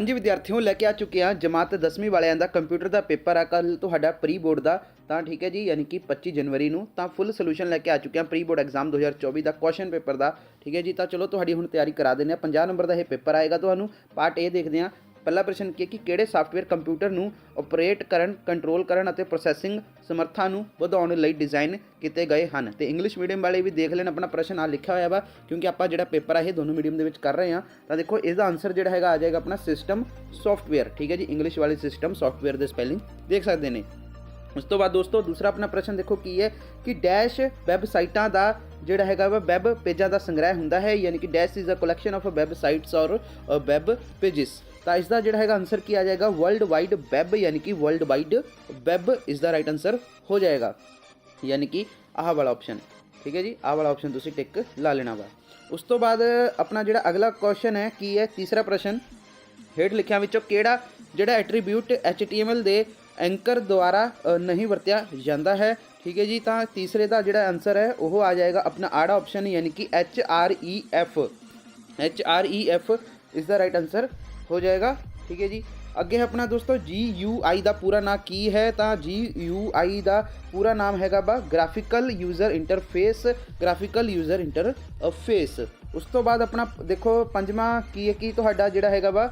हाँ जी विद्यार्थियों, लैके आ चुके हैं जमात 10वीं वालिਆਂ ਦਾ कंप्यूटर का पेपर आ कल ਤੁਹਾਡਾ प्री बोर्ड का ਤਾਂ ठीक है जी, यानी कि 25 जनवरी ਨੂੰ ਤਾਂ फुल सोल्यूशन लैके आ चुके हैं प्री बोर्ड एग्जाम 2024 का क्वेश्चन पेपर का। ठीक है जी, तो चलो ਤੁਹਾਡੀ ਹੁਣ ਤਿਆਰੀ ਕਰਾ ਦਿੰਦੇ ਆ। 50 ਨੰਬਰ ਦਾ ਇਹ पेपर आएगा। ਤੁਹਾਨੂੰ पार्ट ए देखते हैं। पहला प्रश्न की कि किहड़े सॉफ्टवेयर कंप्यूटर ਨੂੰ ऑपरेट करन कंट्रोल करन ਅਤੇ प्रोसैसिंग ਸਮਰੱਥਾ ਨੂੰ ਵਧਾਉਣ ਲਈ डिज़ाइन किए गए हैं। तो इंग्लिश मीडियम वाले भी देख लें अपना प्रश्न आ लिखा हुआ वा, क्योंकि आप जो पेपर है ये दोनों मीडियम के कर रहे हैं। तो देखो इसका आंसर जो है आ जाएगा अपना सिस्टम सॉफ्टवेयर। ठीक है जी, इंग्लिश वाले सिस्टम सॉफ्टवेयर के स्पैलिंग देख सकते हैं। उस तो बाद दोस्तों दूसरा अपना प्रश्न देखो की है कि डैश वैबसाइटा का जोड़ा है वैब पेजा का संग्रह होंगे है, यानी कि dash is a collection of websites और वैब पेजिस। तो इसका जोड़ा है आंसर की आ जाएगा वर्ल्ड वाइड वैब, यानी कि world wide web is the right answer हो जाएगा, यानी कि आह वाला ऑप्शन। ठीक है जी, आह वाला ऑप्शन तुम टिक ला लेना वा। उस तो बाद अपना जोड़ा अगला क्वेश्चन है की है तीसरा प्रश्न हेठ लिखिया विचों किहड़ा जोड़ा एट्रीब्यूट HTML दे एंकर द्वारा नहीं वरत्या जाता है। ठीक है जी, तो तीसरे का जोड़ा आंसर है वह आ जाएगा अपना आड़ा ऑप्शन, यानी कि HREF is the right answer हो जाएगा। ठीक है जी, अगे अपना दोस्तों GUI का पूरा नाम की है, तो GUI का पूरा नाम हैगा बा graphical user interface, graphical user interface. उस तो बाद अपना देखो पंजवा की है कि तुहाडा जिहड़ा हैगा वा,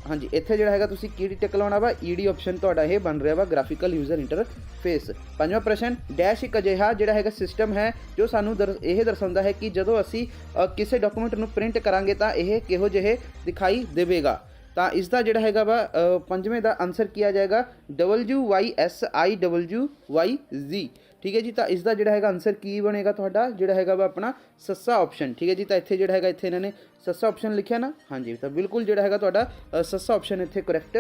हाँ जी इत्थे जिहड़ा हैगा तुसीं की टिक लाउणा वा ED ऑप्शन तुहाडा ये बन रहा वा ग्राफिकल यूज़र इंटरफेस। पंजवा प्रश्न डैश एक अजिहा जिहड़ा हैगा सिस्टम है जो सानू यह दर्शाउंदा है कि जदों असीं किसी डॉक्यूमेंट नूं प्रिंट करांगे तां यह किहो जिहे दिखाई देवेगा। तो इसका जोड़ा है वा पंजवें का आंसर किया जाएगा WYSIWYZ। ठीक है जी, तो इसका जोड़ा है आंसर की बनेगा तुहाडा जोड़ा है वा अपना सस्सा ऑप्शन। ठीक है जी, तो इत्थे जोड़ा है इत्थे इन्होंने सस्सा ऑप्शन लिखा ना, हाँ जी, तो बिल्कुल जोड़ा है तुहाडा सस्सा ऑप्शन इत्थे करैक्ट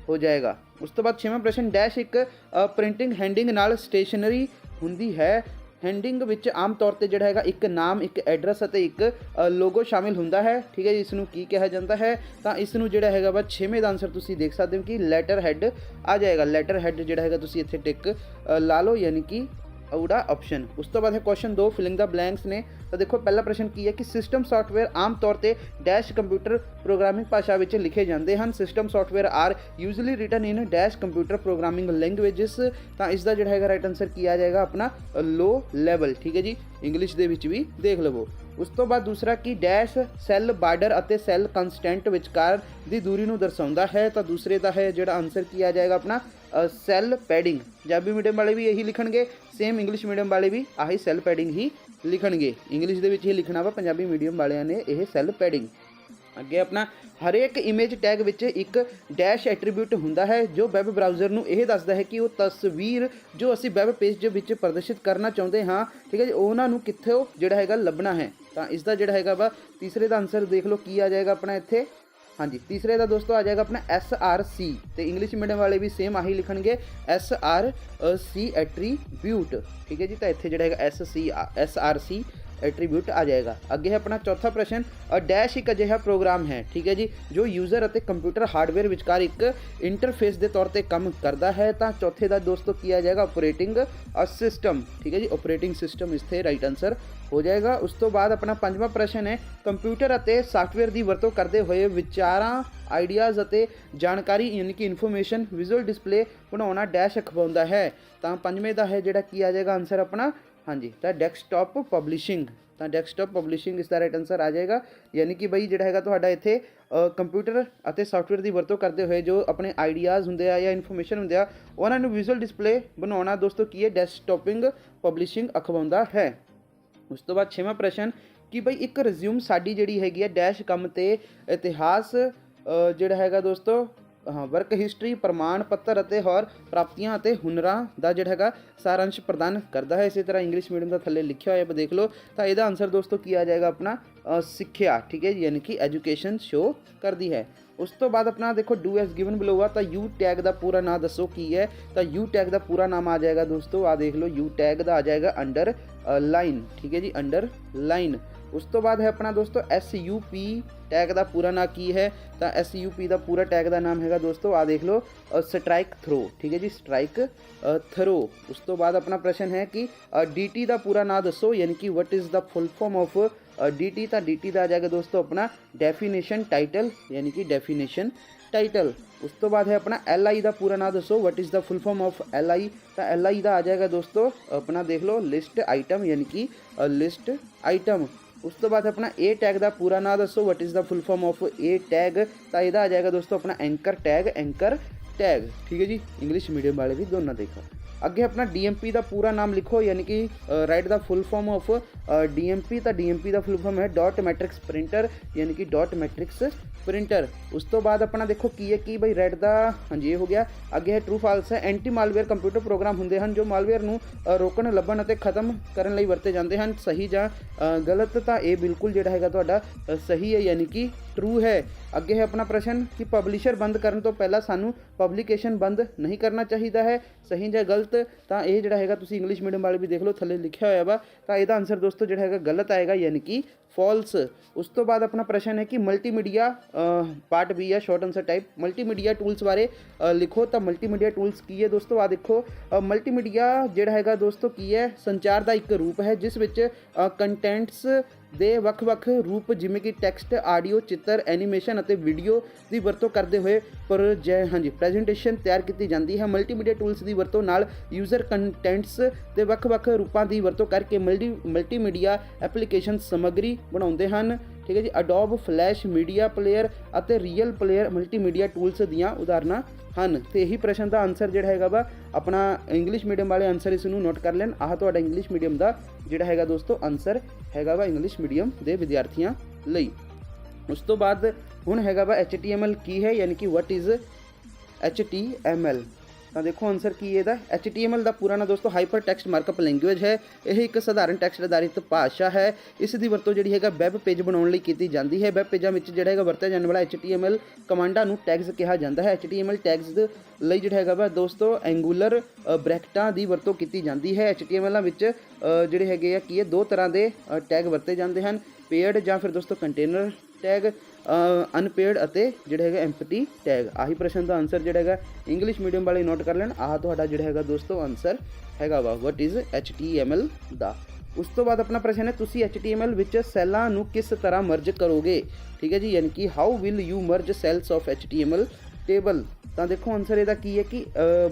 हो जाएगा। उस तो बाद छेवां प्रश्न डैश एक प्रिंटिंग हैंडिंग नाल स्टेशनरी हुंदी है। हैंडिंग विच आम तौर पर जोड़ा है एक नाम एक एड्रैस और एक लोगो शामिल होंदा है। ठीक है जी, इसनूं की कहा जाता है, तो इसनूं जोड़ा है वा छेवें का आंसर तुसीं देख सकते हो कि लैटर हैड आ जाएगा। लैटर हैड जोड़ा है तुसीं इत्थे टिक ला लो, यानी कि औड़ा ऑप्शन। उस तो बाद है क्वेश्चन 2 फिलिंग द ब्लैंक्स ने। तो देखो पहला प्रश्न की है कि सिस्टम सॉफ्टवेयर आम तौर पर डैश कंप्यूटर प्रोग्रामिंग भाषा में लिखे जाते हैं। System software are usually written in dash computer programming languages. तो इसका जो है राइट आंसर किया जाएगा अपना लो लैवल। ठीक है जी, इंग्लिश के भी देख लवो। उस तो बाद दूसरा कि डैश सैल बार्डर और सैल कंसटेंट विचकार की दूरी को दर्शाता है। तो दूसरे का है जो आंसर किया जाएगा अपना सैल पैडिंग। पंजाबी मीडियम वाले भी यही लिखणगे, सेम इंग्लिश मीडियम वाले भी आही सैल पैडिंग ही लिखणगे। इंग्लिश के ही लिखना वा पंजाबी मीडियम वालियां ने यह सैल पैडिंग। अगे अपना हरेक इमेज टैग विच एक डैश एट्रीब्यूट होंदा है जो वैब ब्राउज़र नूं यह दसदा है कि वो तस्वीर जो असी वैब पेज के विच प्रदर्शित करना चाहते हाँ। ठीक है जी, उन्हां नूं कित्थों जिहड़ा हैगा लभना है। तो इसका जिहड़ा हैगा वा तीसरे का आंसर देख लो की आ जाएगा अपना इत्थे, हाँ जी तीसरे का दोस्तों आ जाएगा अपना SRC। तो इंग्लिश मीडियम वाले भी सेम आही लिखणगे SRC एट्रीब्यूट। ठीक है जी, तो इत्थे जिहड़ा हैगा SRC एट्रीब्यूट आ जाएगा। अगे है अपना चौथा प्रश्न डैश एक अजिहा प्रोग्राम है। ठीक है जी, जो यूज़र और कंप्यूटर हार्डवेयर विचकार एक इंटरफेस के तौर पर काम करता है। तो चौथे का दोस्तों किया जाएगा ऑपरेटिंग सिस्टम। ठीक है जी, ऑपरेटिंग सिस्टम इससे राइट आंसर हो जाएगा। उस तो बाद अपना पंजवां प्रश्न है कंप्यूटर और सॉफ्टवेयर की वरतों करते हुए विचारां आइडियाज़ और जानकारी यानी कि इन्फॉर्मेशन विजुअल डिस्पले बनाना डैश अखवाउंदा है। तो पंजवें का है जोड़ा किया जाएगा आंसर अपना, हाँ जी, तो डेस्कटॉप पब्लिशिंग। तो डेस्कटॉप पब्लिशिंग इसका राइट आंसर आ जाएगा, यानी कि बई जोड़ा है तुहाडा इत्थे कंप्यूटर और सॉफ्टवेयर की वरतों करते हुए जो अपने आइडियाज़ होंगे या इन्फॉर्मेशन होंगे उन्होंने विजुअल डिस्पले बनाना दोस्तों की है डेस्कटॉपिंग पब्लिशिंग अखवाउंदा है। उस तो बाद छेवां प्रश्न कि बई एक रिज्यूम साडी जिहड़ी हैगी है डैश काम ते इतिहास जिहड़ा हैगा दोस्तों हाँ वर्क हिस्टरी प्रमाण पत्र और होर प्राप्तियां और हुनरां दा जिहड़ा हैगा सारांश प्रदान करता है। इसी तरह इंग्लिश मीडियम का थले लिखा हुआ देख लो। तो यदा आंसर दोस्तों किया जाएगा अपना सिक्ख्या। ठीक है, यानी कि एजुकेशन शो करती है। उस तो बाद अपना देखो डू एज गिवन बिलो आ। तो यू टैग का पूरा नाम दसो की है। तो यू टैग का पूरा नाम आ जाएगा दोस्तों, आ देख लो यू टैग का आ जाएगा अंडर लाइन। ठीक है जी, अंडर लाइन। उस तो बाद है अपना दोस्तों SUP टैग का पूरा नाम की है। तो SUP का पूरा टैग का नाम है दोस्तों आ देख लो स्ट्राइक थ्रो। ठीक है जी, स्ट्राइक थ्रो। उस तो बाद अपना प्रश्न है कि DT का पूरा नाम दसो, यानी कि what is the full form of DT। तो DT का आ जाएगा दोस्तों अपना डेफिनेशन टाइटल, यानी कि डेफिनेशन टाइटल। उस तो बाद है अपना एल आई का पूरा नाम दसो, what is the full form of L I. तो एल आई का आ जाएगा दोस्तों अपना देख लो लिस्ट आइटम, यानी कि लिस्ट आइटम। उस तो बाद अपना ए टैग का पूरा नाम दसो, what is the full form of A tag. तो यदा आ जाएगा दोस्तों अपना एंकर टैग, एंकर टैग। ठीक है जी, इंग्लिश मीडियम वाले भी दोनों देखो। अगे अपना डीएमपी का पूरा नाम लिखो, यानी कि right the full form of DMP. तो डीएमपी का फुल फॉर्म है डॉट मैट्रिक्स प्रिंटर, यानी कि डॉट मैट्रिक्स प्रिंटर। उस तो बाद अपना देखो की है कि भाई रेड दा, हाँ जी ये हो गया। अगे है ट्रू फाल्स है, एंटी मालवेयर कंप्यूटर प्रोग्राम होंगे हैं जो मालवेयर ਨੂੰ रोकण ਲੱਭਣ ਅਤੇ ਖਤਮ ਕਰਨ ਲਈ ਵਰਤੇ ਜਾਂਦੇ ਹਨ। सही ਜਾਂ गलत? ਤਾਂ ਇਹ ਬਿਲਕੁਲ ਜਿਹੜਾ ਹੈਗਾ ਤੁਹਾਡਾ सही है, यानी कि ट्रू है। अगे है अपना प्रश्न कि पब्लिशर बंद करने तो पहला सानू पब्लिकेशन बंद नहीं करना चाहिए है, सही या गलत? तो यह जोड़ा है तुम इंग्लिश मीडियम वाले भी देख लो थले लिखा हुआ वा। तो यदा आंसर दोस्तों जो है गलत आएगा, यानी कि फॉल्स। उस तो बाद अपना प्रश्न है कि मल्टीमीडिया पार्ट बी है short answer type, multimedia tools बारे लिखो। तो मल्टीमीडिया टूल्स की है दोस्तों, आ देखो मल्टीमीडिया जोड़ा है दोस्तों की है संचार का एक रूप है जिस विच कंटेंट्स ਦੇ ਵੱਖ-ਵੱਖ रूप जिमें कि टैक्सट, आडियो, चित्र, एनीमेशन ਅਤੇ ਵੀਡੀਓ ਦੀ ਵਰਤੋਂ ਕਰਦੇ ਹੋਏ ਪ੍ਰੈਜੈਂਟੇਸ਼ਨ ਤਿਆਰ ਕੀਤੀ ਜਾਂਦੀ ਹੈ। ਮਲਟੀਮੀਡੀਆ ਟੂਲਸ ਦੀ ਵਰਤੋਂ ਨਾਲ ਯੂਜ਼ਰ ਕੰਟੈਂਟਸ ਦੇ ਵੱਖ-ਵੱਖ ਰੂਪਾਂ ਦੀ ਵਰਤੋਂ ਕਰਕੇ ਮਲਟੀਮੀਡੀਆ ਐਪਲੀਕੇਸ਼ਨ ਸਮੱਗਰੀ ਬਣਾਉਂਦੇ ਹਨ। ਠੀਕ ਹੈ ਜੀ, ਅਡੋਬ ਫਲੈਸ਼ ਮੀਡੀਆ ਪਲੇਅਰ ਅਤੇ ਰੀਅਲ ਪਲੇਅਰ ਮਲਟੀਮੀਡੀਆ ਟੂਲਸ ਦੀਆਂ ਉਦਾਹਰਨਾਂ ਹਨ। ਤੇ ਇਹੀ ਪ੍ਰਸ਼ਨ ਦਾ ਆਨਸਰ ਜਿਹੜਾ ਹੈਗਾ ਵਾ ਆਪਣਾ ਇੰਗਲਿਸ਼ ਮੀਡੀਅਮ ਵਾਲੇ ਆਨਸਰ ਇਸ ਨੂੰ ਨੋਟ ਕਰ ਲੈਣ। ਆਹ ਤੁਹਾਡਾ ਇੰਗਲਿਸ਼ ਮੀਡੀਅਮ ਦਾ ਜਿਹੜਾ ਹੈਗਾ ਦੋਸਤੋ ਆਨਸਰ ਹੈਗਾ ਵਾ ਇੰਗਲਿਸ਼ ਮੀਡੀਅਮ ਦੇ ਵਿਦਿਆਰਥੀਆਂ ਲਈ। ਉਸ ਤੋਂ ਬਾਅਦ ਹੁਣ ਹੈਗਾ ਵਾ HTML ਕੀ ਹੈ, यानी कि व्हाट इज़ HTML। ਤਾਂ ਦੇਖੋ ਆਨਸਰ ਕੀ ਇਹਦਾ। HTML ਦਾ ਪੂਰਾ ਨਾਮ ਦੋਸਤੋ ਹਾਈਪਰ ਟੈਕਸਟ ਮਾਰਕਅਪ ਲੈਂਗੁਏਜ ਹੈ। ਇਹ ਇੱਕ ਸਧਾਰਨ ਟੈਕਸਟ ਆਧਾਰਿਤ ਭਾਸ਼ਾ ਹੈ। ਇਸ ਦੀ ਵਰਤੋਂ ਜਿਹੜੀ ਹੈਗਾ ਵੈਬ ਪੇਜ ਬਣਾਉਣ ਲਈ ਕੀਤੀ ਜਾਂਦੀ ਹੈ। ਵੈਬ ਪੇਜਾਂ ਵਿੱਚ ਜਿਹੜਾ ਹੈਗਾ ਵਰਤਿਆ ਜਾਣ ਵਾਲਾ HTML ਕਮਾਂਡਾਂ ਨੂੰ ਟੈਗਸ ਕਿਹਾ ਜਾਂਦਾ ਹੈ। HTML ਟੈਗਸ ਲਈ ਜਿਹੜਾ ਹੈਗਾ ਵਾ ਦੋਸਤੋ ਐਂਗੂਲਰ ਬ੍ਰੈਕਟਾਂ ਦੀ ਵਰਤੋਂ ਕੀਤੀ ਜਾਂਦੀ ਹੈ। HTML ਵਿੱਚ ਜਿਹੜੇ ਹੈਗੇ ਆ ਕੀ ਹੈ ਦੋ ਤਰ੍ਹਾਂ ਦੇ ਟੈਗ ਵਰਤੇ ਜਾਂਦੇ ਹਨ, ਪੇਅਰਡ ਜਾਂ ਫਿਰ ਦੋਸਤੋ ਕੰਟੇਨਰ ਟੈਗ, ਅਨਪੇਅਰਡ ਅਤੇ ਜਿਹੜਾ ਹੈਗਾ ਐਮਪਟੀ ਟੈਗ। ਆਹੀ ਪ੍ਰਸ਼ਨ ਦਾ ਆਨਸਰ ਜਿਹੜਾ ਹੈਗਾ ਇੰਗਲਿਸ਼ ਮੀਡੀਅਮ ਵਾਲੇ ਨੋਟ ਕਰ ਲੈਣ। ਆਹ ਤੁਹਾਡਾ ਜਿਹੜਾ ਹੈਗਾ ਦੋਸਤੋ ਆਨਸਰ ਹੈਗਾ ਵਾ ਵਟ ਇਜ਼ HTML ਦਾ। ਉਸ ਤੋਂ ਬਾਅਦ ਆਪਣਾ ਪ੍ਰਸ਼ਨ ਹੈ ਤੁਸੀਂ HTML ਵਿੱਚ ਸੈੱਲਾਂ ਨੂੰ ਕਿਸ ਤਰ੍ਹਾਂ ਮਰਜ ਕਰੋਗੇ। ਠੀਕ ਹੈ ਜੀ, ਯਾਨੀ ਕਿ how will you merge cells of HTML table. ਤਾਂ ਦੇਖੋ ਆਨਸਰ ਇਹਦਾ ਕੀ ਹੈ ਕਿ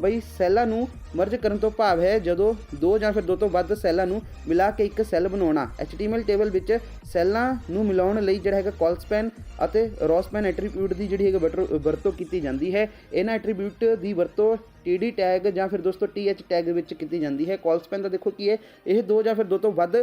ਬਈ ਸੈੱਲਾਂ ਨੂੰ ਮਰਜ ਕਰਨ ਤੋਂ ਭਾਵ ਹੈ ਜਦੋਂ ਦੋ ਜਾਂ ਫਿਰ ਦੋ ਤੋਂ ਵੱਧ ਸੈੱਲਾਂ ਨੂੰ ਮਿਲਾ ਕੇ ਇੱਕ ਸੈੱਲ ਬਣਾਉਣਾ। HTML ਟੇਬਲ ਵਿੱਚ ਸੈੱਲਾਂ ਨੂੰ ਮਿਲਾਉਣ ਲਈ ਜਿਹੜਾ ਹੈਗਾ ਕਾਲਸਪੈਨ ਅਤੇ ਰੋਸਪੈਨ ਐਟਰੀਬਿਊਟ ਦੀ ਜਿਹੜੀ ਹੈਗਾ ਵਰਤੋਂ ਕੀਤੀ ਜਾਂਦੀ ਹੈ। ਇਹਨਾਂ ਐਟਰੀਬਿਊਟ ਦੀ ਵਰਤੋਂ TD ਟੈਗ ਜਾਂ ਫਿਰ ਦੋਸਤੋ TH ਟੈਗ ਵਿੱਚ ਕੀਤੀ ਜਾਂਦੀ ਹੈ। ਕਾਲਸਪੈਨ ਦਾ ਦੇਖੋ ਕੀ ਹੈ, ਇਹ ਦੋ ਜਾਂ ਫਿਰ ਦੋ ਤੋਂ ਵੱਧ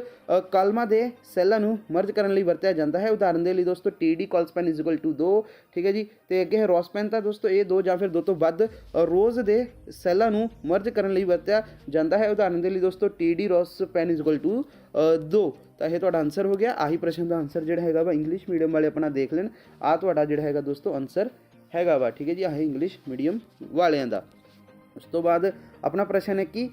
ਕਾਲਮਾਂ ਦੇ ਸੈੱਲਾਂ ਨੂੰ ਮਰਜ ਕਰਨ ਲਈ ਵਰਤਿਆ ਜਾਂਦਾ ਹੈ। ਉਦਾਹਰਨ ਦੇ ਲਈ ਦੋਸਤੋ TD ਕਾਲਸਪੈਨ ਇਜ਼ ਇਕੁਅਲ ਟੂ 2। ਠੀਕ ਹੈ ਜੀ, ਤੇ ਅੱਗੇ ਹੈ ਰੋਸਪੈਨ ਤਾਂ ਦੋਸਤੋ ਇਹ ਦੋ ਜਾਂ ਫਿਰ ਦੋ ਤੋਂ ਵੱਧ ਰੋਜ਼ ਦੇ ਸੈੱਲਾਂ ਨੂੰ ਮਰਜ ਕਰਨ ਲਈ ਵਰਤਿਆ ਜਾਂਦਾ ਹੈ। ਉਦਾਹਰਨ ਦੇ ਲਈ ਦੋਸਤੋ TD ਰੋਸਪੈਨ ਇਜ਼ ਇਕੁਅਲ ਟੂ 2। ਤਾਂ ਇਹ ਤੁਹਾਡਾ ਆਨਸਰ ਹੋ ਗਿਆ। ਆਹੀ ਪ੍ਰਸ਼ਨ ਦਾ ਆਨਸਰ ਜਿਹੜਾ ਹੈਗਾ ਵਾ ਇੰਗਲਿਸ਼ ਮੀਡੀਅਮ ਵਾਲੇ ਆਪਣਾ ਦੇਖ ਲੈਣ। ਆਹ ਤੁਹਾਡਾ ਜਿਹੜਾ ਹੈਗਾ ਦੋਸਤੋ ਆਨਸਰ ਹੈਗਾ ਵਾ। ਠੀਕ ਹੈ ਜੀ, ਆਹ ਇੰਗਲਿਸ਼ ਮੀਡੀਅਮ ਵਾਲਿਆਂ ਦਾ। ਉਸ ਤੋਂ ਬਾਅਦ ਆਪਣਾ ਪ੍ਰਸ਼ਨ ਹੈ ਕਿ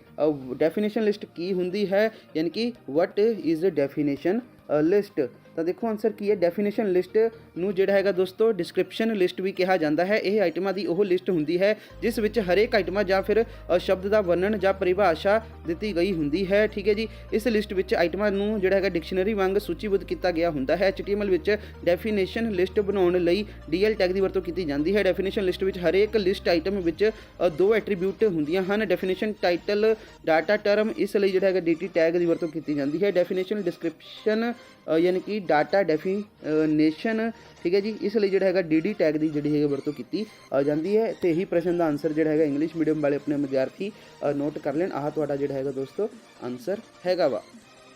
ਡੈਫੀਨੇਸ਼ਨ ਲਿਸਟ ਕੀ ਹੁੰਦੀ ਹੈ, ਯਾਨੀ ਕਿ ਵਟ ਇਜ਼ ਡੈਫੀਨੇਸ਼ਨ ਲਿਸਟ। ਤਾਂ ਦੇਖੋ ਆਨਸਰ ਕੀ ਹੈ। ਡੈਫੀਨੇਸ਼ਨ ਲਿਸਟ ਨੂੰ ਜਿਹੜਾ ਹੈਗਾ ਦੋਸਤੋ ਡਿਸਕ੍ਰਿਪਸ਼ਨ ਲਿਸਟ ਵੀ ਕਿਹਾ ਜਾਂਦਾ ਹੈ। ਇਹ ਆਈਟਮਾਂ ਦੀ ਉਹ ਲਿਸਟ ਹੁੰਦੀ ਹੈ ਜਿਸ ਵਿੱਚ ਹਰੇਕ ਆਈਟਮਾਂ ਜਾਂ ਫਿਰ ਸ਼ਬਦ ਦਾ ਵਰਣਨ ਜਾਂ ਪਰਿਭਾਸ਼ਾ ਦਿੱਤੀ ਗਈ ਹੁੰਦੀ ਹੈ। ਠੀਕ ਹੈ ਜੀ, ਇਸ ਲਿਸਟ ਵਿੱਚ ਆਈਟਮਾਂ ਨੂੰ ਜਿਹੜਾ ਹੈਗਾ ਡਿਕਸ਼ਨਰੀ ਵਾਂਗ ਸੂਚੀਬੱਧ ਕੀਤਾ ਗਿਆ ਹੁੰਦਾ ਹੈ। HTML ਵਿੱਚ ਡੈਫੀਨੇਸ਼ਨ ਲਿਸਟ ਬਣਾਉਣ ਲਈ DL ਟੈਗ ਦੀ ਵਰਤੋਂ ਕੀਤੀ ਜਾਂਦੀ ਹੈ। ਡੈਫੀਨੇਸ਼ਨ ਲਿਸਟ ਵਿੱਚ ਹਰੇਕ ਲਿਸਟ ਆਈਟਮ ਵਿੱਚ ਦੋ ਐਟਰੀਬਿਊਟ ਹੁੰਦੀਆਂ ਹਨ, ਡੈਫੀਨੇਸ਼ਨ, ਟਾਈਟਲ, ਡਾਟਾ ਟਰਮ। ਇਸ ਲਈ ਜਿਹੜਾ ਹੈਗਾ DT ਟੈਗ ਦੀ ਵਰਤੋਂ ਕੀਤੀ ਜਾਂਦੀ ਹੈ। ਡੈਫੀਨੇਸ਼ਨ ਡਿਸਕ੍ਰਿਪਸ਼ਨ यानी कि डाटा डेफिनेशन। ठीक है जी, इस लिए जो है DD टैग की जी वरतों की जाती है। तो यही प्रश्न का आंसर जो है इंग्लिश मीडियम वाले अपने विद्यार्थी नोट कर लें। आह तुहाडा जो है दोस्तों आंसर हैगा वा।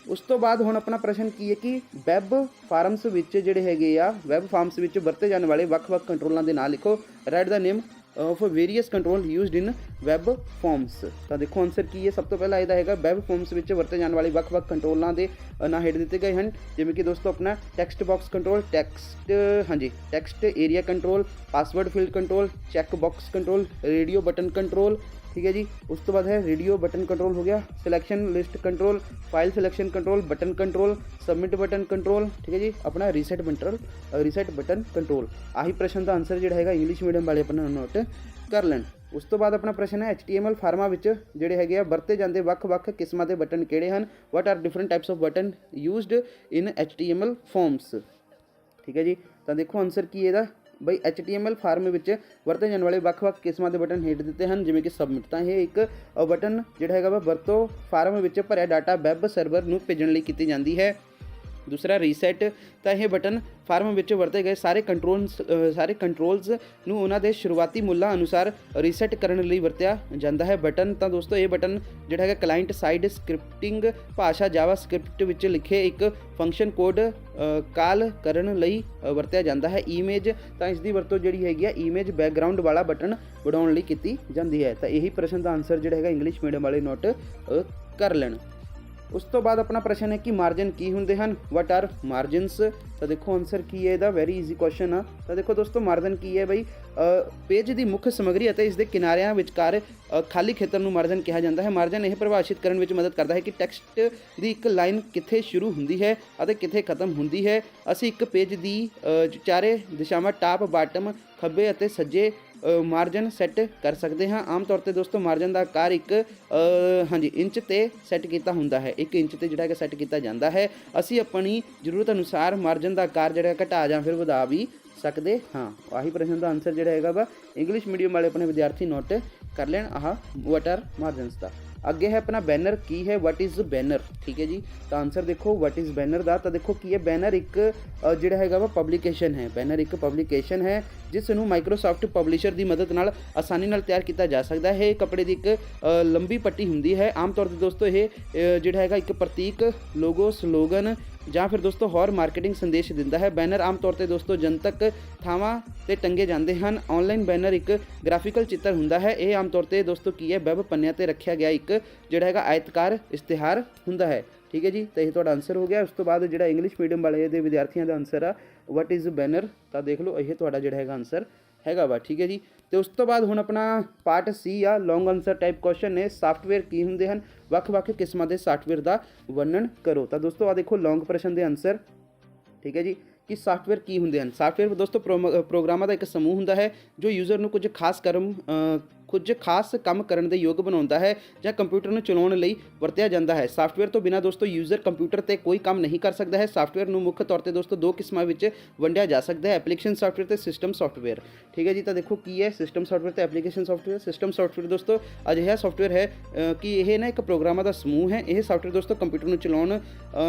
उस तो बाद हुण अपना प्रश्न की है कि वैब फार्म्स विच जिहड़े हैगे आ वैब फार्म्स विच वरते जाने वाले ਵੱਖ-ਵੱਖ कंट्रोलों के नाम लिखो। Write the name of various control used in web forms. तो देखो आंसर की है। सब तो पहला यदा है वैब फॉर्म्स में वरते जाने वाले ਵੱਖ-ਵੱਖ कंट्रोलों के ना हेड दिते गए हैं, जिवें कि दोस्तों अपना text box control, text area control, password field control, check box control, radio button control. ठीक है जी, उस तो बाद है रेडियो बटन कंट्रोल हो गया, selection list control, file selection control, button control, submit button control. ठीक है जी, अपना रीसेट बटन कंट्रोल। आही प्रश्न का आंसर जो है इंग्लिश मीडियम वाले अपना नोट कर लैन। उस तो बाद अपना प्रश्न है HTML फार्मां विच जिहड़े हैगे आ वरते जांदे ਵੱਖ-ਵੱਖ किस्मां दे बटन किहड़े हन। What are different types of button used in HTML forms. ठीक है जी, तो देखो आंसर की है ਬਈ HTML ਫਾਰਮ ਵਿੱਚ ਵਰਤੇ ਜਾਣ ਵਾਲੇ ਵੱਖ-ਵੱਖ ਕਿਸਮਾਂ ਦੇ ਬਟਨ ਹੇਠ ਦਿੱਤੇ ਹਨ, ਜਿਵੇਂ ਕਿ ਸਬਮਿਟ। ਤਾਂ ਇਹ ਇੱਕ ਬਟਨ ਜਿਹੜਾ ਹੈਗਾ ਵਾ ਵਰਤੋਂ ਫਾਰਮ ਵਿੱਚ ਭਰਿਆ ਡਾਟਾ ਵੈਬ ਸਰਵਰ ਨੂੰ ਭੇਜਣ ਲਈ ਕੀਤੀ ਜਾਂਦੀ ਹੈ। दूसरा रीसैट, तो यह बटन फार्म में वरते गए सारे कंट्रोल्स ਨੂੰ ਉਹਨਾਂ ਦੇ ਸ਼ੁਰੂਆਤੀ ਮੁੱਲਾਂ ਅਨੁਸਾਰ ਰੀਸੈਟ ਕਰਨ ਲਈ ਵਰਤਿਆ ਜਾਂਦਾ ਹੈ। ਬਟਨ ਤਾਂ ਦੋਸਤੋ ਇਹ ਬਟਨ ਜਿਹੜਾ ਹੈਗਾ ਕਲਾਇੰਟ ਸਾਈਡ ਸਕ੍ਰਿਪਟਿੰਗ ਭਾਸ਼ਾ ਜਾਵਾ ਸਕ੍ਰਿਪਟ ਵਿੱਚ ਲਿਖੇ ਇੱਕ ਫੰਕਸ਼ਨ ਕੋਡ ਕਾਲ ਕਰਨ ਲਈ ਵਰਤਿਆ ਜਾਂਦਾ ਹੈ। ਈਮੇਜ, ਤਾਂ ਇਸ ਦੀ ਵਰਤੋਂ ਜਿਹੜੀ ਹੈਗੀ ਆ ਈਮੇਜ ਬੈਕਗਰਾਊਂਡ ਵਾਲਾ ਬਟਨ ਬਣਾਉਣ ਲਈ ਕੀਤੀ ਜਾਂਦੀ ਹੈ। ਤਾਂ ਇਹੀ ਪ੍ਰਸ਼ਨ ਦਾ ਆਨਸਰ ਜਿਹੜਾ ਹੈਗਾ ਇੰਗਲਿਸ਼ ਮੀਡੀਅਮ ਵਾਲੇ ਨੋਟ ਕਰ ਲੈਣ। ਉਸ ਤੋਂ ਬਾਅਦ ਆਪਣਾ ਪ੍ਰਸ਼ਨ ਹੈ ਕਿ ਮਾਰਜਨ ਕੀ ਹੁੰਦੇ ਹਨ, ਵਟ ਆਰ ਮਾਰਜਨਸ। ਤਾਂ ਦੇਖੋ ਆਨਸਰ ਕੀ ਹੈ ਇਹਦਾ, ਵੈਰੀ ਈਜ਼ੀ ਕੁਐਸਚਨ ਆ। ਤਾਂ ਦੇਖੋ ਦੋਸਤੋ ਮਾਰਜਨ ਕੀ ਹੈ ਬਈ, ਪੇਜ ਦੀ ਮੁੱਖ ਸਮੱਗਰੀ ਅਤੇ ਇਸ ਦੇ ਕਿਨਾਰਿਆਂ ਵਿਚਕਾਰ ਖਾਲੀ ਖੇਤਰ ਨੂੰ ਮਾਰਜਨ ਕਿਹਾ ਜਾਂਦਾ ਹੈ। ਮਾਰਜਨ ਇਹ ਪਰਿਭਾਸ਼ਿਤ ਕਰਨ ਵਿੱਚ ਮਦਦ ਕਰਦਾ ਹੈ ਕਿ ਟੈਕਸਟ ਦੀ ਇੱਕ ਲਾਈਨ ਕਿੱਥੇ ਸ਼ੁਰੂ ਹੁੰਦੀ ਹੈ ਅਤੇ ਕਿੱਥੇ ਖਤਮ ਹੁੰਦੀ ਹੈ। ਅਸੀਂ ਇੱਕ ਪੇਜ ਦੀ ਚਾਰੇ ਦਿਸ਼ਾਵਾਂ ਟਾਪ, ਬਾਟਮ, ਖੱਬੇ ਅਤੇ ਸੱਜੇ ਮਾਰਜਨ ਸੈੱਟ ਕਰ ਸਕਦੇ ਹਾਂ। ਆਮ ਤੌਰ 'ਤੇ ਦੋਸਤੋ ਮਾਰਜਨ ਦਾ ਆਕਾਰ ਇੱਕ ਇੰਚ 'ਤੇ ਸੈੱਟ ਕੀਤਾ ਹੁੰਦਾ ਹੈ, 1 ਇੰਚ 'ਤੇ ਜਿਹੜਾ ਕਿ ਸੈੱਟ ਕੀਤਾ ਜਾਂਦਾ ਹੈ। ਅਸੀਂ ਆਪਣੀ ਜ਼ਰੂਰਤ ਅਨੁਸਾਰ ਮਾਰਜਨ ਦਾ ਆਕਾਰ ਜਿਹੜਾ ਘਟਾ ਜਾਂ ਫਿਰ ਵਧਾ ਵੀ ਸਕਦੇ ਹਾਂ। ਆਹੀ ਪ੍ਰਸ਼ਨ ਦਾ ਆਨਸਰ ਜਿਹੜਾ ਹੈਗਾ ਵਾ ਇੰਗਲਿਸ਼ ਮੀਡੀਅਮ ਵਾਲੇ ਆਪਣੇ ਵਿਦਿਆਰਥੀ ਨੋਟ ਕਰ ਲੈਣ, ਆਹ ਵਟ ਆਰ ਮਾਰਜਨਸ ਦਾ। ਅੱਗੇ ਹੈ ਆਪਣਾ ਬੈਨਰ ਕੀ ਹੈ, ਵਟ ਇਜ਼ ਬੈਨਰ। ਠੀਕ ਹੈ ਜੀ, ਤਾਂ ਆਨਸਰ ਦੇਖੋ ਵਟ ਇਜ਼ ਬੈਨਰ ਦਾ। ਤਾਂ ਦੇਖੋ ਕੀ ਹੈ, ਬੈਨਰ ਇੱਕ ਜਿਹੜਾ ਹੈਗਾ ਵਾ ਪਬਲੀਕੇਸ਼ਨ ਹੈ। ਬੈਨਰ ਇੱਕ ਪਬਲੀਕੇਸ਼ਨ ਹੈ ਜਿਸ ਨੂੰ ਮਾਈਕਰੋਸਾਫਟ ਪਬਲਿਸ਼ਰ ਦੀ ਮਦਦ ਨਾਲ ਆਸਾਨੀ ਨਾਲ ਤਿਆਰ ਕੀਤਾ ਜਾ ਸਕਦਾ ਹੈ। ਇਹ ਕੱਪੜੇ ਦੀ ਇੱਕ ਲੰਬੀ ਪੱਟੀ ਹੁੰਦੀ ਹੈ। ਆਮ ਤੌਰ 'ਤੇ ਦੋਸਤੋ ਇਹ ਜਿਹੜਾ ਹੈਗਾ ਇੱਕ ਪ੍ਰਤੀਕ, ਲੋਗੋ, ਸਲੋਗਨ ਜਾਂ ਫਿਰ ਦੋਸਤੋ ਹੋਰ ਮਾਰਕੀਟਿੰਗ ਸੰਦੇਸ਼ ਦਿੰਦਾ ਹੈ। ਬੈਨਰ ਆਮ ਤੌਰ 'ਤੇ ਦੋਸਤੋ ਜਨਤਕ ਥਾਵਾਂ 'ਤੇ ਟੰਗੇ ਜਾਂਦੇ ਹਨ। ਆਨਲਾਈਨ ਬੈਨਰ ਇੱਕ ਗ੍ਰਾਫਿਕਲ ਚਿੱਤਰ ਹੁੰਦਾ ਹੈ। ਇਹ ਆਮ ਤੌਰ 'ਤੇ ਦੋਸਤੋ ਕੀ ਹੈ, ਵੈਬ ਪੰਨਿਆਂ 'ਤੇ ਰੱਖਿਆ ਗਿਆ ਇੱਕ ਜਿਹੜਾ ਹੈਗਾ ਆਇਤਕਾਰ ਇਸ਼ਤਿਹਾਰ ਹੁੰਦਾ ਹੈ। ਠੀਕ ਹੈ ਜੀ, ਤਾਂ ਇਹ ਤੁਹਾਡਾ ਆਨਸਰ ਹੋ ਗਿਆ। ਉਸ ਤੋਂ ਬਾਅਦ ਜਿਹੜਾ ਇੰਗਲਿਸ਼ ਮੀਡੀਅਮ ਵਾਲੇ ਦੇ ਵਿਦਿਆਰਥੀਆਂ ਦਾ ਆਨਸਰ ਆ ਵਟ ਇਜ਼ ਬੈਨਰ। ਤਾਂ ਦੇਖ ਲਓ ਇਹ ਤੁਹਾਡਾ ਜਿਹੜਾ ਹੈਗਾ ਆਨਸਰ ਹੈਗਾ ਵਾ। ਠੀਕ ਹੈ ਜੀ, ਤੇ ਉਸ ਤੋਂ ਬਾਅਦ ਹੁਣ ਆਪਣਾ ਪਾਰਟ ਸੀ ਆ, ਲੌਂਗ ਆਨਸਰ ਟਾਈਪ ਕੁਐਸਚਨ ਨੇ। ਸਾਫਟਵੇਅਰ ਕੀ ਹੁੰਦੇ ਹਨ, ਵੱਖ-ਵੱਖ ਕਿਸਮਾਂ ਦੇ ਸਾਫਟਵੇਅਰ ਦਾ ਵਰਣਨ ਕਰੋ। ਤਾਂ ਦੋਸਤੋ ਆ ਦੇਖੋ ਲੌਂਗ ਪ੍ਰਸ਼ਨ ਦੇ ਆਨਸਰ। ਠੀਕ ਹੈ ਜੀ, ਕਿ ਸਾਫਟਵੇਅਰ ਕੀ ਹੁੰਦੇ ਹਨ। ਸਾਫਟਵੇਅਰ ਦੋਸਤੋ ਪ੍ਰੋਗਰਾਮਾਂ ਦਾ ਇੱਕ ਸਮੂਹ ਹੁੰਦਾ ਹੈ ਜੋ ਯੂਜ਼ਰ ਨੂੰ ਕੁਝ ਖਾਸ ਕੰਮ ਕਰਨ ਦੇ ਯੋਗ ਬਣਾਉਂਦਾ ਹੈ ਜਾਂ ਕੰਪਿਊਟਰ ਨੂੰ ਚਲਾਉਣ ਲਈ ਵਰਤਿਆ ਜਾਂਦਾ ਹੈ। ਸਾਫਟਵੇਅਰ ਤੋਂ ਬਿਨਾਂ ਦੋਸਤੋ ਯੂਜ਼ਰ ਕੰਪਿਊਟਰ 'ਤੇ ਕੋਈ ਕੰਮ ਨਹੀਂ ਕਰ ਸਕਦਾ ਹੈ। ਸਾਫਟਵੇਅਰ ਨੂੰ ਮੁੱਖ ਤੌਰ 'ਤੇ ਦੋਸਤੋ ਦੋ ਕਿਸਮਾਂ ਵਿੱਚ ਵੰਡਿਆ ਜਾ ਸਕਦਾ ਹੈ, ਐਪਲੀਕੇਸ਼ਨ ਸਾਫਟਵੇਅਰ ਤੇ ਸਿਸਟਮ ਸਾਫਟਵੇਅਰ। ਠੀਕ ਹੈ ਜੀ, ਤਾਂ ਦੇਖੋ ਕੀ ਹੈ ਸਿਸਟਮ ਸਾਫਟਵੇਅਰ ਤੇ ਐਪਲੀਕੇਸ਼ਨ ਸਾਫਟਵੇਅਰ। ਸਿਸਟਮ ਸਾਫਟਵੇਅਰ ਦੋਸਤੋ ਅਜਿਹਾ ਸਾਫਟਵੇਅਰ ਹੈ ਕਿ ਇਹ ਨਾ ਇੱਕ ਪ੍ਰੋਗਰਾਮਾਂ ਦਾ ਸਮੂਹ ਹੈ। ਇਹ ਸਾਫਟਵੇਅਰ ਦੋਸਤੋ ਕੰਪਿਊਟਰ ਨੂੰ ਚਲਾਉਣ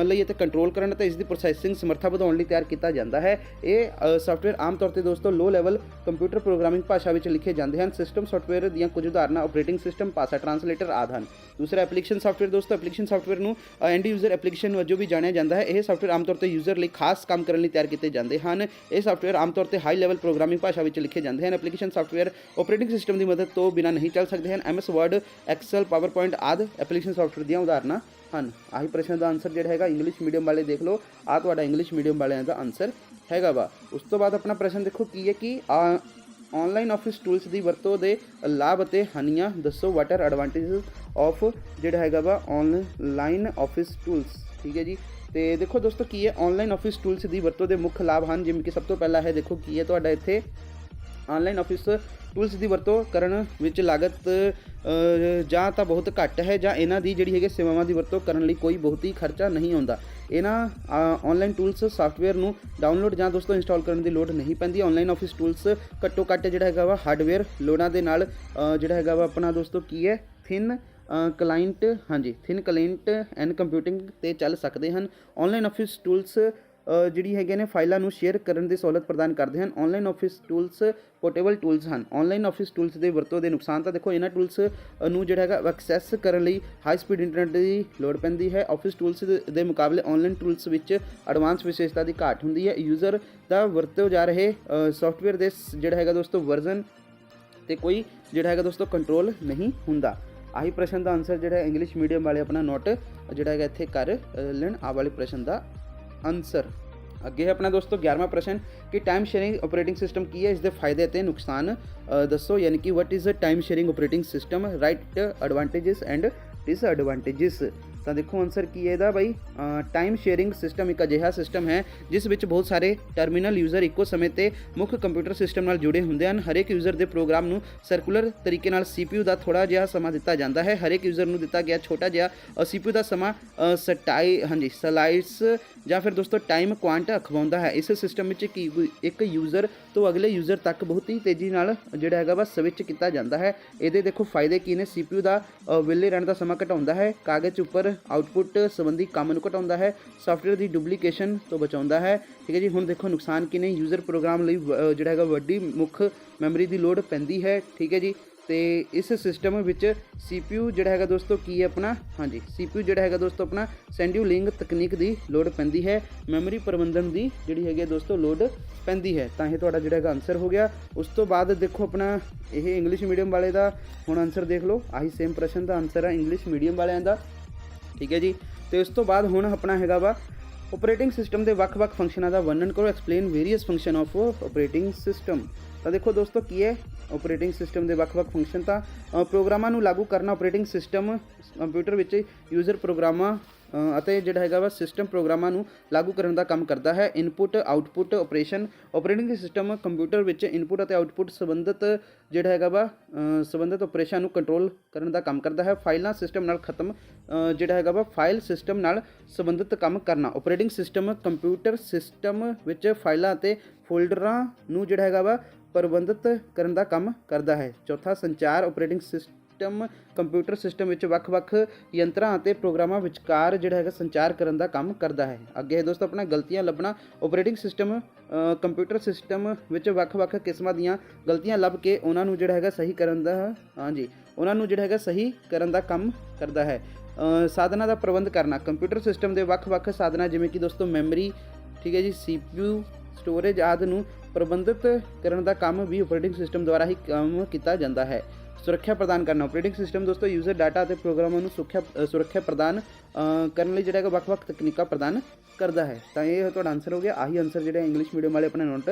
ਲਈ ਅਤੇ ਕੰਟਰੋਲ ਕਰਨ ਅਤੇ ਇਸ ਦੀ ਪ੍ਰੋਸੈਸਿੰਗ ਸਮਰੱਥਾ ਵਧਾਉਣ ਲਈ ਤਿਆਰ ਕੀਤਾ ਜਾਂਦਾ ਹੈ। ਇਹ ਸਾਫਟਵੇਅਰ ਆਮ ਤੌਰ 'ਤੇ ਦੋਸਤੋ ਲੋ ਲੈਵਲ ਕੰਪਿਊਟਰ ਪ੍ਰੋਗਰਾਮਿੰਗ ਭਾਸ਼ਾ ਵਿੱਚ ਲਿਖੇ ਜਾਂਦੇ ਹਨ। ਸਿਸਟਮ ਸਾਫਟਵੇਅਰ ਦੀਆਂ ਕੁਝ ਉਦਾਹਰਨਾਂ ਆਪਰੇਟਿੰਗ ਸਿਸਟਮ, ਭਾਸ਼ਾ ਟਰਾਂਸਲੇਟਰ ਆਦਿ ਹਨ। ਦੂਸਰਾ ਐਪਲੀਕੇਸ਼ਨ ਸਾਫਟਵੇਅਰ ਦੋਸਤੋ, ਐਪਲੀਕੇਸ਼ਨ ਸਾਫਟਵੇਅਰ ਨੂੰ ਐਂਡ ਯੂਜ਼ਰ ਐਪਲੀਕੇਸ਼ਨ ਵਜੋਂ ਵੀ ਜਾਣਿਆ ਜਾਂਦਾ ਹੈ। ਇਹ ਸਾਫਟਵੇਅਰ ਆਮ ਤੌਰ 'ਤੇ ਯੂਜ਼ਰ ਲਈ ਖਾਸ ਕੰਮ ਕਰਨ ਲਈ ਤਿਆਰ ਕੀਤੇ ਜਾਂਦੇ ਹਨ। ਇਹ ਸਾਫਟਵੇਅਰ ਆਮ ਤੌਰ 'ਤੇ ਹਾਈ ਲੈਵਲ ਪ੍ਰੋਗਰਾਮਿੰਗ ਭਾਸ਼ਾ ਵਿੱਚ ਲਿਖੇ ਜਾਂਦੇ ਹਨ। ਐਪਲੀਕੇਸ਼ਨ ਸਾਫਟਵੇਅਰ ਆਪਰੇਟਿੰਗ ਸਿਸਟਮ ਦੀ ਮਦਦ ਤੋਂ ਬਿਨਾਂ ਨਹੀਂ ਚੱਲ ਸਕਦੇ ਹਨ। MS ਵਰਡ, ਐਕਸਲ, ਪਾਵਰਪੁਆਇੰਟ ਆਦਿ ਐਪਲੀਕੇਸ਼ਨ ਸਾਫਟਵੇਅਰ ਦੀਆਂ ਉਦਾਹਰਨਾਂ ਹਨ। ਆਹੀ ਪ੍ਰਸ਼ਨ ਦਾ ਆਨਸਰ ਜਿਹੜਾ ਹੈਗਾ ਇੰਗਲਿਸ਼ ਮੀਡੀਅਮ ਵਾਲੇ ਦੇਖ ਲਓ, ਆਹ ਤੁਹਾਡਾ ਇੰਗਲਿਸ਼ ਮੀਡੀਅਮ ਵਾਲਿਆਂ ਦਾ ਆਨਸਰ ਹੈਗਾ ਵਾ। ਉਸ ਤੋਂ ਬਾਅਦ ਆਪਣਾ ਪ੍ਰਸ਼ਨ ਦੇਖੋ ਕੀ ਹੈ ਕਿ ਆਨਲਾਈਨ ਆਫਿਸ ਟੂਲਸ ਦੀ ਵਰਤੋਂ ਦੇ ਲਾਭ ਅਤੇ ਹਾਨੀਆਂ ਦੱਸੋ। ਵਾਟ ਆਰ ਐਡਵਾਂਟੇਜਸ ਆਫ ਜਿਹੜਾ ਹੈਗਾ ਵਾ ਆਨਲਾਈਨ ਆਫਿਸ ਟੂਲਸ। ਠੀਕ ਹੈ ਜੀ, ਤੇ ਦੇਖੋ ਦੋਸਤੋ ਕੀ ਹੈ ਆਨਲਾਈਨ ਆਫਿਸ ਟੂਲਸ ਦੀ ਵਰਤੋਂ ਦੇ ਮੁੱਖ ਲਾਭ ਹਨ, ਜਿਵੇਂ ਕਿ ਸਭ ਤੋਂ ਪਹਿਲਾਂ ਹੈ ਦੇਖੋ ਕੀ ਹੈ ਤੁਹਾਡਾ ਇੱਥੇ ਆਨਲਾਈਨ ਆਫਿਸ ਟੂਲਸ ਦੀ ਵਰਤੋਂ ਕਰਨ ਵਿੱਚ ਲਾਗਤ ਜਾਂ ਤਾਂ ਬਹੁਤ ਘੱਟ ਹੈ ਜਾਂ ਇਹਨਾਂ ਦੀ ਜਿਹੜੀ ਹੈਗੀ ਸੇਵਾਵਾਂ ਦੀ ਵਰਤੋਂ ਕਰਨ ਲਈ ਕੋਈ ਬਹੁਤੀ ਖਰਚਾ ਨਹੀਂ ਆਉਂਦਾ। ਇਹਨਾਂ ਆਨਲਾਈਨ ਟੂਲਸ ਸਾਫਟਵੇਅਰ ਨੂੰ ਡਾਊਨਲੋਡ ਜਾਂ ਦੋਸਤੋ ਇੰਸਟਾਲ ਕਰਨ ਦੀ ਲੋੜ ਨਹੀਂ ਪੈਂਦੀ। ਆਨਲਾਈਨ ਆਫਿਸ ਟੂਲਸ ਘੱਟੋ ਘੱਟ ਜਿਹੜਾ ਹੈਗਾ ਵਾ ਹਾਰਡਵੇਅਰ ਲੋੜਾਂ ਦੇ ਨਾਲ ਜਿਹੜਾ ਹੈਗਾ ਵਾ ਆਪਣਾ ਦੋਸਤੋ ਕੀ ਹੈ ਥਿਨ ਕਲਾਇੰਟ ਐਂਡ ਕੰਪਿਊਟਿੰਗ 'ਤੇ ਚੱਲ ਸਕਦੇ ਹਨ। ਆਨਲਾਈਨ ਆਫਿਸ ਟੂਲਸ ਜਿਹੜੀ ਹੈਗੇ ਨੇ ਫਾਈਲਾਂ ਨੂੰ ਸ਼ੇਅਰ ਕਰਨ ਦੀ ਸਹੂਲਤ ਪ੍ਰਦਾਨ ਕਰਦੇ ਹਨ। Online office tools portable tools ਹਨ। ਆਨਲਾਈਨ ਆਫਿਸ ਟੂਲਸ ਦੇ ਵਰਤੋਂ ਦੇ ਨੁਕਸਾਨ ਤਾਂ ਦੇਖੋ ਇਹਨਾਂ ਟੂਲਸ ਨੂੰ ਜਿਹੜਾ ਹੈਗਾ ਐਕਸੈਸ ਕਰਨ ਲਈ ਹਾਈ ਸਪੀਡ ਇੰਟਰਨੈਟ ਦੀ ਲੋੜ ਪੈਂਦੀ ਹੈ। ਆਫਿਸ ਟੂਲਸ ਦੇ ਮੁਕਾਬਲੇ ਆਨਲਾਈਨ ਟੂਲਸ ਵਿੱਚ ਐਡਵਾਂਸ ਵਿਸ਼ੇਸ਼ਤਾ ਦੀ ਘਾਟ ਹੁੰਦੀ ਹੈ। ਯੂਜ਼ਰ ਦਾ ਵਰਤੋਂ ਜਾ ਰਹੇ ਸੌਫਟਵੇਅਰ ਦੇ ਜਿਹੜਾ ਹੈਗਾ ਦੋਸਤੋ ਵਰਜ਼ਨ ਤੇ ਕੋਈ ਜਿਹੜਾ ਹੈਗਾ ਦੋਸਤੋ ਕੰਟਰੋਲ ਨਹੀਂ ਹੁੰਦਾ। ਆਹੀ ਪ੍ਰਸ਼ਨ ਦਾ ਆਨਸਰ ਜਿਹੜਾ ਇੰਗਲਿਸ਼ ਮੀਡੀਅਮ ਵਾਲੇ ਆਪਣਾ ਨੋਟ ਜਿਹੜਾ ਹੈਗਾ ਇੱਥੇ ਕਰ ਲੈਣ, ਆਹ ਵਾਲੇ ਪ੍ਰਸ਼ਨ ਦਾ ਆਨਸਰ। ਅੱਗੇ ਹੈ ਆਪਣਾ ਦੋਸਤੋ 11ਵਾਂ ਪ੍ਰਸ਼ਨ ਕਿ ਟਾਈਮ ਸ਼ੇਅਰਿੰਗ ਆਪਰੇਟਿੰਗ ਸਿਸਟਮ ਕੀ ਹੈ, ਇਸ ਦੇ ਫਾਇਦੇ ਅਤੇ ਨੁਕਸਾਨ ਦੱਸੋ। ਯਾਨੀ ਕਿ what is a time sharing operating system, right advantages and disadvantages. ਤਾਂ ਦੇਖੋ ਆਨਸਰ ਕੀ ਹੈ ਇਹਦਾ ਬਾਈ, ਟਾਈਮ ਸ਼ੇਅਰਿੰਗ ਸਿਸਟਮ ਇੱਕ ਅਜਿਹਾ ਸਿਸਟਮ ਹੈ ਜਿਸ ਵਿੱਚ ਬਹੁਤ ਸਾਰੇ ਟਰਮੀਨਲ ਯੂਜ਼ਰ ਇੱਕੋ ਸਮੇਂ ਤੇ ਮੁੱਖ ਕੰਪਿਊਟਰ ਸਿਸਟਮ ਨਾਲ ਜੁੜੇ ਹੁੰਦੇ ਹਨ। ਹਰੇਕ ਯੂਜ਼ਰ ਦੇ ਪ੍ਰੋਗਰਾਮ ਨੂੰ ਸਰਕੂਲਰ ਤਰੀਕੇ ਨਾਲ CPU ਦਾ ਥੋੜਾ ਜਿਹਾ ਸਮਾਂ ਦਿੱਤਾ ਜਾਂਦਾ ਹੈ। ਹਰੇਕ ਯੂਜ਼ਰ ਨੂੰ ਦਿੱਤਾ ਗਿਆ ਛੋਟਾ ਜਿਹਾ CPU ਦਾ ਸਮਾਂ ਸਲਾਈਡਸ ਜਾਂ ਫਿਰ ਦੋਸਤੋ ਟਾਈਮ ਕੁਆਂਟ ਅਖਵਾਉਂਦਾ ਹੈ। ਇਸ ਸਿਸਟਮ ਵਿੱਚ ਇੱਕ ਯੂਜ਼ਰ ਤੋਂ ਅਗਲੇ ਯੂਜ਼ਰ ਤੱਕ ਬਹੁਤ ਹੀ ਤੇਜ਼ੀ ਨਾਲ ਜਿਹੜਾ ਹੈਗਾ ਵਾ ਸਵਿਚ ਕੀਤਾ ਜਾਂਦਾ ਹੈ। ਇਹਦੇ ਦੇਖੋ ਫਾਇਦੇ ਕੀ ਨੇ, CPU ਦਾ ਵਿਹਲੇ ਰਹਿਣ ਦਾ ਸਮਾਂ ਘਟਾਉਂਦਾ ਹੈ, ਕਾਗਜ਼ ਉੱਪਰ ਆਊਟਪੁੱਟ ਸੰਬੰਧੀ ਕੰਮ ਨੂੰ ਘਟਾਉਂਦਾ ਹੈ, ਸਾਫਟਵੇਅਰ ਦੀ ਡੁਪਲੀਕੇਸ਼ਨ ਤੋਂ ਬਚਾਉਂਦਾ ਹੈ। ਠੀਕ ਹੈ ਜੀ। ਹੁਣ ਦੇਖੋ ਨੁਕਸਾਨ ਕੀ ਨੇ, ਯੂਜ਼ਰ ਪ੍ਰੋਗਰਾਮ ਲਈ ਜਿਹੜਾ ਹੈਗਾ ਵੱਡੀ ਮੁੱਖ ਮੈਮਰੀ ਦੀ ਲੋੜ ਪੈਂਦੀ ਹੈ। ਠੀਕ ਹੈ ਜੀ। ਤੇ ਇਸ ਸਿਸਟਮ ਵਿੱਚ CPU ਜਿਹੜਾ ਹੈਗਾ ਦੋਸਤੋ ਕੀ ਹੈ ਆਪਣਾ, ਹਾਂਜੀ CPU ਜਿਹੜਾ ਹੈਗਾ ਦੋਸਤੋ ਆਪਣਾ ਸ਼ੈਡਿਊਲਿੰਗ ਤਕਨੀਕ ਦੀ ਲੋੜ ਪੈਂਦੀ ਹੈ, ਮੈਮਰੀ ਪ੍ਰਬੰਧਨ ਦੀ ਜਿਹੜੀ ਹੈਗੀ ਦੋਸਤੋ ਲੋੜ ਪੈਂਦੀ ਹੈ। ਤਾਂ ਇਹ ਤੁਹਾਡਾ ਜਿਹੜਾ ਹੈਗਾ ਆਨਸਰ ਹੋ ਗਿਆ। ਉਸ ਤੋਂ ਬਾਅਦ ਦੇਖੋ ਆਪਣਾ ਇਹ ਇੰਗਲਿਸ਼ ਮੀਡੀਅਮ ਵਾਲੇ ਦਾ ਹੁਣ ਆਨਸਰ ਦੇਖ ਲਓ, ਆਹੀ ਸੇਮ ਪ੍ਰਸ਼ਨ ਦਾ ਆਨਸਰ ਹੈ ਇੰਗਲਿਸ਼ ਮੀਡੀਅਮ ਵਾਲਿਆਂ ਦਾ। ਠੀਕ ਹੈ ਜੀ। ਤੇ ਉਸ ਤੋਂ ਬਾਅਦ ਹੁਣ ਆਪਣਾ ਹੈਗਾ ਵਾ ਆਪਰੇਟਿੰਗ ਸਿਸਟਮ ਦੇ ਵੱਖ-ਵੱਖ ਫੰਕਸ਼ਨਾਂ ਦਾ ਵਰਣਨ ਕਰੋ, explain various function of operating system. ਤਾਂ ਦੇਖੋ ਦੋਸਤੋ ਕੀ ਹੈ ਆਪਰੇਟਿੰਗ ਸਿਸਟਮ ਦੇ ਵੱਖ-ਵੱਖ ਫੰਕਸ਼ਨ, ਤਾਂ ਪ੍ਰੋਗਰਾਮਾਂ ਨੂੰ ਲਾਗੂ ਕਰਨਾ। ਆਪਰੇਟਿੰਗ ਸਿਸਟਮ ਕੰਪਿਊਟਰ ਵਿੱਚ ਯੂਜ਼ਰ ਪ੍ਰੋਗਰਾਮਾਂ ਅਤੇ ਜਿਹੜਾ ਹੈਗਾ ਵਾ ਸਿਸਟਮ ਪ੍ਰੋਗਰਾਮਾਂ ਨੂੰ ਲਾਗੂ ਕਰਨ ਦਾ ਕੰਮ ਕਰਦਾ ਹੈ। Input output operation, operating system computer ਵਿੱਚ ਇਨਪੁੱਟ ਅਤੇ ਆਊਟਪੁੱਟ ਸੰਬੰਧਿਤ ਜਿਹੜਾ ਹੈਗਾ ਵਾ ਸੰਬੰਧਿਤ ਆਪਰੇਸ਼ਨ ਨੂੰ ਕੰਟਰੋਲ ਕਰਨ ਦਾ ਕੰਮ ਕਰਦਾ ਹੈ। ਫਾਈਲਾਂ ਸਿਸਟਮ ਨਾਲ ਜਿਹੜਾ ਹੈਗਾ ਵਾ ਫਾਈਲ ਸਿਸਟਮ ਨਾਲ ਸੰਬੰਧਿਤ ਕੰਮ ਕਰਨਾ। ਆਪਰੇਟਿੰਗ ਸਿਸਟਮ ਕੰਪਿਊਟਰ ਸਿਸਟਮ ਵਿੱਚ ਫਾਈਲਾਂ ਅਤੇ ਫੋਲਡਰਾਂ ਨੂੰ ਜਿਹੜਾ ਹੈਗਾ ਵਾ ਪ੍ਰਬੰਧਿਤ ਕਰਨ ਦਾ ਕੰਮ ਕਰਦਾ ਹੈ। ਚੌਥਾ ਸੰਚਾਰ, ਆਪਰੇਟਿੰਗ ਸਿਸਟਮ ਕੰਪਿਊਟਰ ਸਿਸਟਮ ਵਿੱਚ ਵੱਖ-ਵੱਖ ਯੰਤਰਾਂ ਅਤੇ ਪ੍ਰੋਗਰਾਮਾਂ ਵਿਚਕਾਰ ਜਿਹੜਾ ਹੈਗਾ ਸੰਚਾਰ ਕਰਨ ਦਾ ਕੰਮ ਕਰਦਾ ਹੈ। ਅੱਗੇ ਹੈ ਦੋਸਤੋ ਆਪਣਾ ਗਲਤੀਆਂ ਲੱਭਣਾ। ਆਪਰੇਟਿੰਗ ਸਿਸਟਮ ਕੰਪਿਊਟਰ ਸਿਸਟਮ ਵਿੱਚ ਵੱਖ-ਵੱਖ ਕਿਸਮਾਂ ਦੀਆਂ ਗਲਤੀਆਂ ਲੱਭ ਕੇ ਉਹਨਾਂ ਨੂੰ ਜਿਹੜਾ ਹੈਗਾ ਸਹੀ ਕਰਨ ਦਾ ਉਹਨਾਂ ਨੂੰ ਜਿਹੜਾ ਹੈਗਾ ਸਹੀ ਕਰਨ ਦਾ ਕੰਮ ਕਰਦਾ ਹੈ। ਸਾਧਨਾਂ ਦਾ ਪ੍ਰਬੰਧ ਕਰਨਾ, ਕੰਪਿਊਟਰ ਸਿਸਟਮ ਦੇ ਵੱਖ-ਵੱਖ ਸਾਧਨਾਂ ਜਿਵੇਂ ਕਿ ਦੋਸਤੋ ਮੈਮਰੀ, ਠੀਕ ਹੈ ਜੀ, CPU, ਸਟੋਰੇਜ ਆਦਿ ਨੂੰ ਪ੍ਰਬੰਧਿਤ ਕਰਨ ਦਾ ਕੰਮ ਵੀ ਆਪਰੇਟਿੰਗ ਸਿਸਟਮ ਦੁਆਰਾ ਹੀ ਕੰਮ ਕੀਤਾ ਜਾਂਦਾ ਹੈ। ਸੁਰੱਖਿਆ ਪ੍ਰਦਾਨ ਕਰਨਾ, ਆਪਰੇਟਿੰਗ ਸਿਸਟਮ ਦੋਸਤੋ ਯੂਜ਼ਰ ਡਾਟਾ ਅਤੇ ਪ੍ਰੋਗਰਾਮਾਂ ਨੂੰ ਸੁਰੱਖਿਆ ਪ੍ਰਦਾਨ ਕਰਨ ਲਈ ਜਿਹੜਾ ਹੈਗਾ ਵੱਖ-ਵੱਖ ਤਕਨੀਕਾਂ ਪ੍ਰਦਾਨ ਕਰਦਾ ਹੈ। ਤਾਂ ਇਹ ਤੁਹਾਡਾ ਆਨਸਰ ਹੋ ਗਿਆ। ਆਹੀ ਆਨਸਰ ਜਿਹੜਾ ਇੰਗਲਿਸ਼ ਮੀਡੀਅਮ ਵਾਲੇ ਆਪਣਾ ਨੋਟ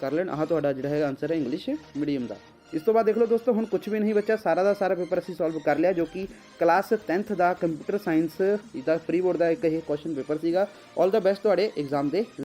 ਕਰ ਲੈਣ। ਆਹ ਤੁਹਾਡਾ ਜਿਹੜਾ ਹੈਗਾ ਆਨਸਰ ਹੈ ਇੰਗਲਿਸ਼ ਮੀਡੀਅਮ ਦਾ। ਇਸ ਤੋਂ ਬਾਅਦ ਦੇਖ ਲਓ ਦੋਸਤੋ ਹੁਣ ਕੁਝ ਵੀ ਨਹੀਂ ਬੱਚਾ, ਸਾਰਾ ਦਾ ਸਾਰਾ ਪੇਪਰ ਅਸੀਂ ਸੋਲਵ ਕਰ ਲਿਆ, ਜੋ ਕਿ ਕਲਾਸ 10th ਦਾ ਕੰਪਿਊਟਰ ਸਾਇੰਸ ਦਾ ਪ੍ਰੀ ਬੋਰਡ ਦਾ ਇੱਕ ਇਹ ਕੁਐਸਚਨ ਪੇਪਰ ਸੀਗਾ। ਆਲ ਦਾ ਬੈਸਟ ਤੁਹਾਡੇ ਐਗਜ਼ਾਮ ਦੇ